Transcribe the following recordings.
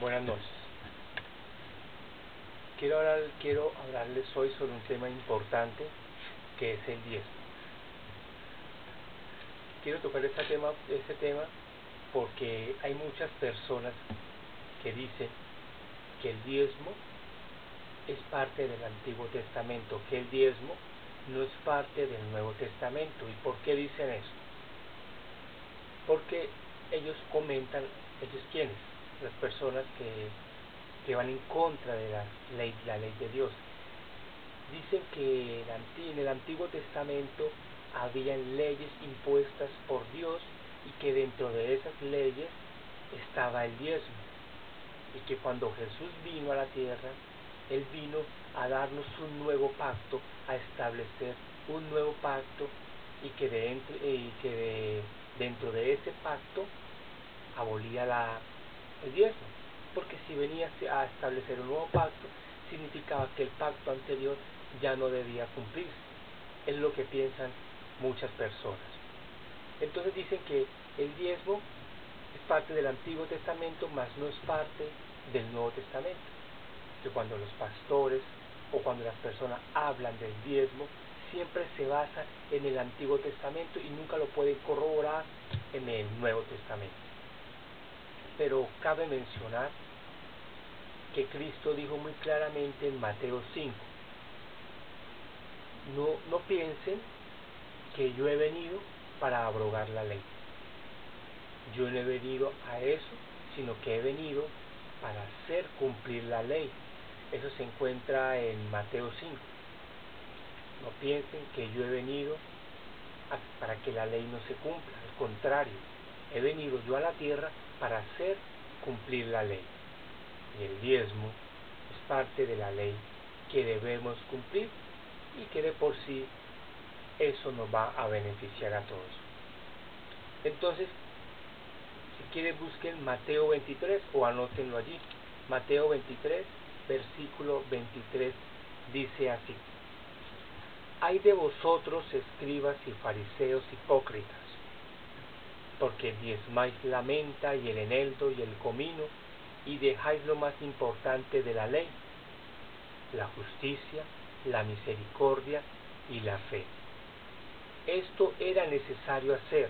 Buenas noches. Quiero hablarles hoy sobre un tema importante que es el diezmo. Quiero tocar este tema porque hay muchas personas que dicen que el diezmo es parte del Antiguo Testamento, que el diezmo no es parte del Nuevo Testamento. ¿Y por qué dicen eso? Porque ellos comentan, ¿ellos quiénes? Las personas que van en contra de la ley de Dios. Dicen que en el Antiguo Testamento habían leyes impuestas por Dios y que dentro de esas leyes estaba el diezmo. Y que cuando Jesús vino a la tierra, Él vino a darnos un nuevo pacto, a establecer un nuevo pacto y que dentro de ese pacto abolía el diezmo. Porque si venía a establecer un nuevo pacto, significaba que el pacto anterior ya no debía cumplirse. Es lo que piensan muchas personas. Entonces dicen que el diezmo es parte del Antiguo Testamento, mas no es parte del Nuevo Testamento. Que cuando los pastores o cuando las personas hablan del diezmo, siempre se basa en el Antiguo Testamento y nunca lo pueden corroborar en el Nuevo Testamento. Pero cabe mencionar que Cristo dijo muy claramente en Mateo 5, no piensen que yo he venido para abrogar la ley. Yo no he venido a eso, sino que he venido para hacer cumplir la ley. Eso se encuentra en Mateo 5. No piensen que yo he venido para que la ley no se cumpla. Al contrario, he venido yo a la tierra para hacer cumplir la ley. Y el diezmo es parte de la ley que debemos cumplir y que de por sí eso nos va a beneficiar a todos. Entonces, si quieren busquen Mateo 23 o anótenlo allí. Mateo 23, versículo 23 dice así: Ay de vosotros, escribas y fariseos hipócritas, porque diezmáis la menta y el eneldo y el comino, y dejáis lo más importante de la ley, la justicia, la misericordia y la fe. Esto era necesario hacer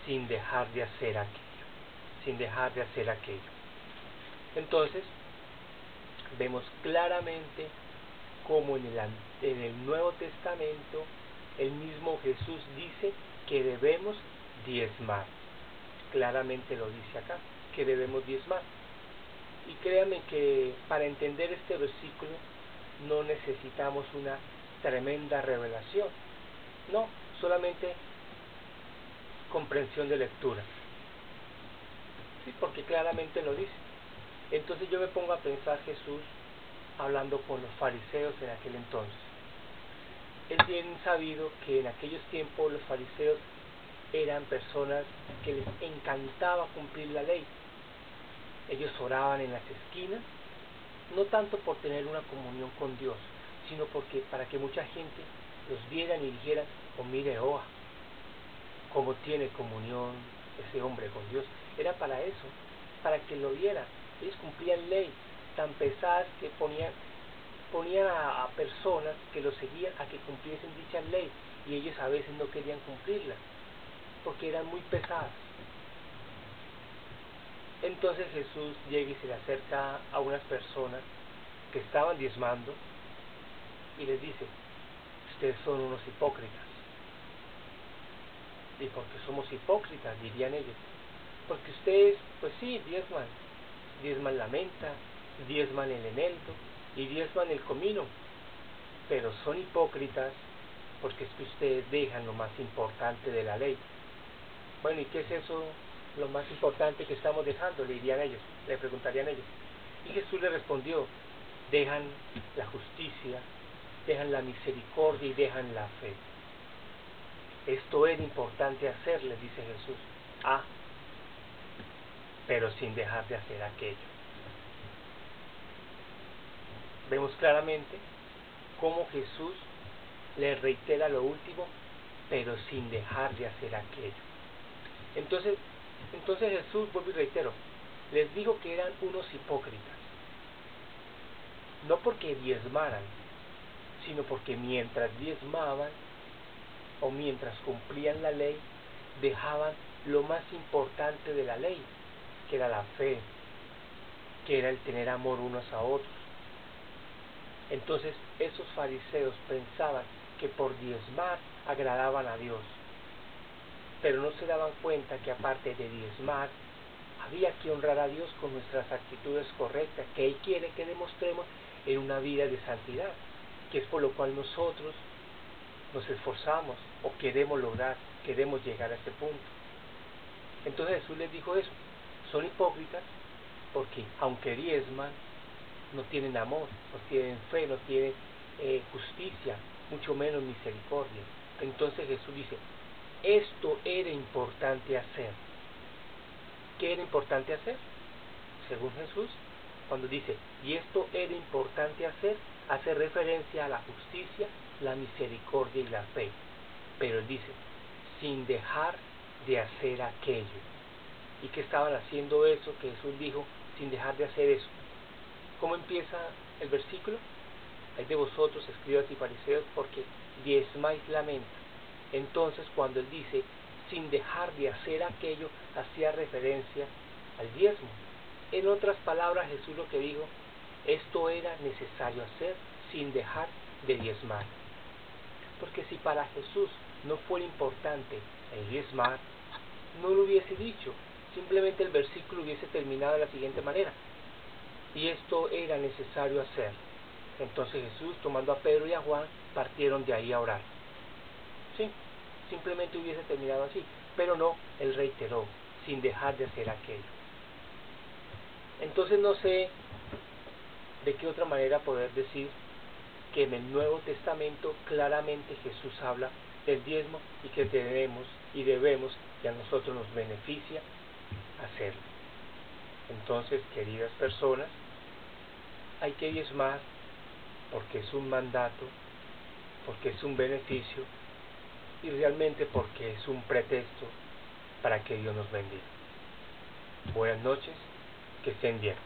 sin dejar de hacer aquello. Entonces, vemos claramente cómo en el Nuevo Testamento el mismo Jesús dice que debemos diezmar. Claramente lo dice acá, que debemos diezmar. Y créanme que para entender este versículo no necesitamos una tremenda revelación. No, solamente comprensión de lectura. Sí, porque claramente lo dice. Entonces yo me pongo a pensar Jesús hablando con los fariseos en aquel entonces. Es bien sabido que en aquellos tiempos los fariseos eran personas que les encantaba cumplir la ley. Ellos oraban en las esquinas, no tanto por tener una comunión con Dios, sino para que mucha gente los vieran y dijeran: oh, mire, cómo tiene comunión ese hombre con Dios. Era para eso, para que lo vieran. Ellos cumplían ley tan pesadas que ponían a personas que los seguían a que cumpliesen dicha ley, y ellos a veces no querían cumplirlas porque eran muy pesadas. Entonces Jesús llega y se le acerca a unas personas que estaban diezmando y les dice: ustedes son unos hipócritas. ¿Y por qué somos hipócritas?, dirían ellos. Porque ustedes, pues sí, diezman la menta, diezman el eneldo y diezman el comino, pero son hipócritas porque es que ustedes dejan lo más importante de la ley. Bueno, ¿y qué es eso, lo más importante que estamos dejando?, le preguntarían ellos. Y Jesús le respondió: dejan la justicia, dejan la misericordia y dejan la fe. Esto era importante hacer, les dice Jesús. Pero sin dejar de hacer aquello. Vemos claramente cómo Jesús le reitera lo último, pero sin dejar de hacer aquello. Entonces Jesús, vuelvo y reitero, les dijo que eran unos hipócritas, no porque diezmaran, sino porque mientras diezmaban o mientras cumplían la ley, dejaban lo más importante de la ley, que era la fe, que era el tener amor unos a otros. Entonces esos fariseos pensaban que por diezmar agradaban a Dios, pero no se daban cuenta que aparte de diezmar, había que honrar a Dios con nuestras actitudes correctas, que Él quiere que demostremos en una vida de santidad, que es por lo cual nosotros nos esforzamos o queremos lograr, queremos llegar a ese punto. Entonces Jesús les dijo eso, son hipócritas porque aunque diezman, no tienen amor, no tienen fe, no tienen justicia, mucho menos misericordia. Entonces Jesús dice, esto era importante hacer. ¿Qué era importante hacer? Según Jesús, cuando dice, y esto era importante hacer, hace referencia a la justicia, la misericordia y la fe. Pero él dice, sin dejar de hacer aquello. ¿Y qué estaban haciendo eso que Jesús dijo, sin dejar de hacer eso? ¿Cómo empieza el versículo? Hay de vosotros, escribas y fariseos, porque diezmáis la menta. Entonces, cuando él dice, sin dejar de hacer aquello, hacía referencia al diezmo. En otras palabras, Jesús lo que dijo, esto era necesario hacer sin dejar de diezmar. Porque si para Jesús no fuera importante el diezmar, no lo hubiese dicho. Simplemente el versículo hubiese terminado de la siguiente manera. Y esto era necesario hacer. Entonces Jesús, tomando a Pedro y a Juan, partieron de ahí a orar. Sí, simplemente hubiese terminado así. Pero no, él reiteró, sin dejar de hacer aquello. Entonces no sé de qué otra manera poder decir que en el Nuevo Testamento claramente Jesús habla del diezmo y que tenemos y debemos, y a nosotros nos beneficia hacerlo. Entonces, queridas personas, hay que diezmar porque es un mandato, porque es un beneficio y realmente porque es un pretexto para que Dios nos bendiga. Buenas noches, que estén bien.